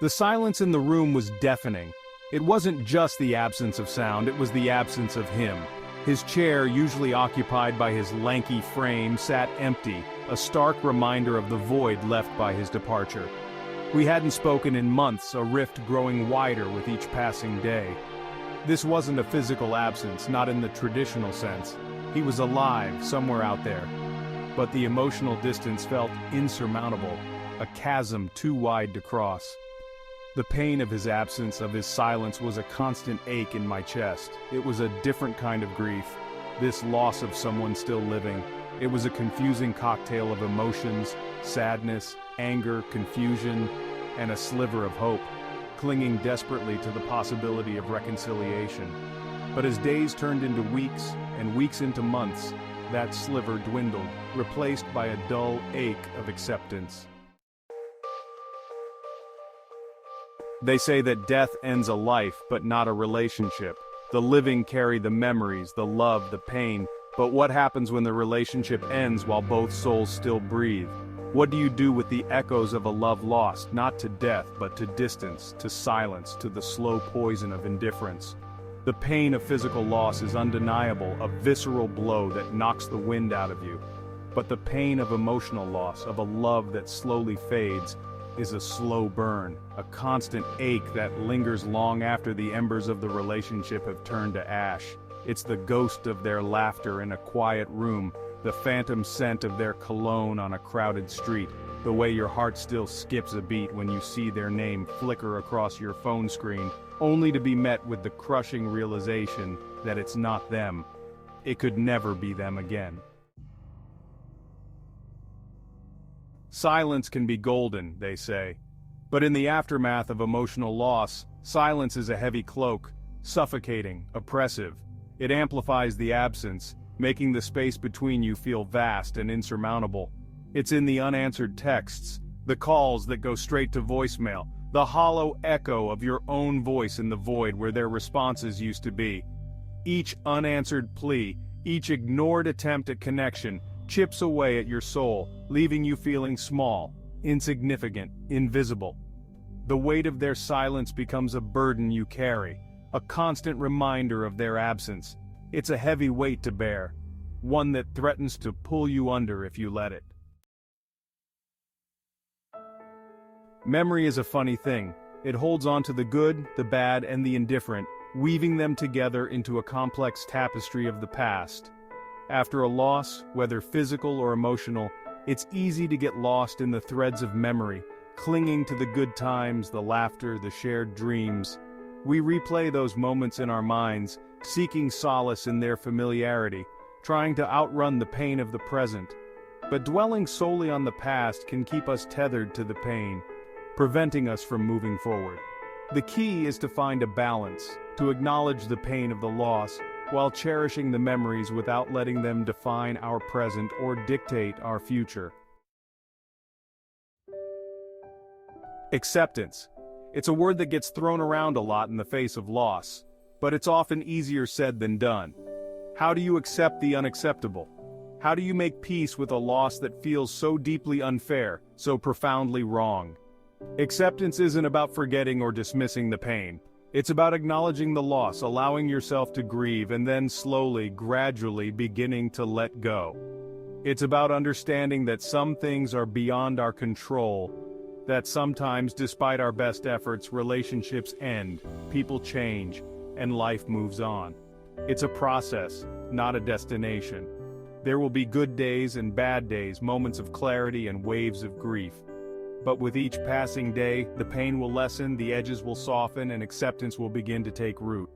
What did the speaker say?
The silence in the room was deafening. It wasn't just the absence of sound, it was the absence of him. His chair, usually occupied by his lanky frame, sat empty, a stark reminder of the void left by his departure. We hadn't spoken in months, a rift growing wider with each passing day. This wasn't a physical absence, not in the traditional sense. He was alive, somewhere out there. But the emotional distance felt insurmountable, a chasm too wide to cross. The pain of his absence, of his silence, was a constant ache in my chest. It was a different kind of grief, this loss of someone still living. It was a confusing cocktail of emotions, sadness, anger, confusion, and a sliver of hope, clinging desperately to the possibility of reconciliation. But as days turned into weeks, and weeks into months, that sliver dwindled, replaced by a dull ache of acceptance. They say that death ends a life, but not a relationship. The living carry the memories, the love, the pain, but what happens when the relationship ends while both souls still breathe? What do you do with the echoes of a love lost, not to death, but to distance, to silence, to the slow poison of indifference? The pain of physical loss is undeniable, a visceral blow that knocks the wind out of you. But the pain of emotional loss, of a love that slowly fades, is a slow burn, a constant ache that lingers long after the embers of the relationship have turned to ash. It's the ghost of their laughter in a quiet room, the phantom scent of their cologne on a crowded street, the way your heart still skips a beat when you see their name flicker across your phone screen, only to be met with the crushing realization that it's not them. It could never be them again. Silence can be golden, they say. But in the aftermath of emotional loss, silence is a heavy cloak, suffocating, oppressive. It amplifies the absence, making the space between you feel vast and insurmountable. It's in the unanswered texts, the calls that go straight to voicemail, the hollow echo of your own voice in the void where their responses used to be. Each unanswered plea, each ignored attempt at connection, chips away at your soul, leaving you feeling small, insignificant, invisible. The weight of their silence becomes a burden you carry, a constant reminder of their absence. It's a heavy weight to bear, one that threatens to pull you under if you let it. Memory is a funny thing. It holds on to the good, the bad, and the indifferent, weaving them together into a complex tapestry of the past. After a loss, whether physical or emotional, it's easy to get lost in the threads of memory, clinging to the good times, the laughter, the shared dreams. We replay those moments in our minds, seeking solace in their familiarity, trying to outrun the pain of the present. But dwelling solely on the past can keep us tethered to the pain, preventing us from moving forward. The key is to find a balance, to acknowledge the pain of the loss, while cherishing the memories without letting them define our present or dictate our future. Acceptance. It's a word that gets thrown around a lot in the face of loss, but it's often easier said than done. How do you accept the unacceptable? How do you make peace with a loss that feels so deeply unfair, so profoundly wrong? Acceptance isn't about forgetting or dismissing the pain. It's about acknowledging the loss, allowing yourself to grieve, and then slowly, gradually beginning to let go. It's about understanding that some things are beyond our control, that sometimes, despite our best efforts, relationships end, people change, and life moves on. It's a process, not a destination. There will be good days and bad days, moments of clarity and waves of grief. But with each passing day, the pain will lessen, the edges will soften, and acceptance will begin to take root.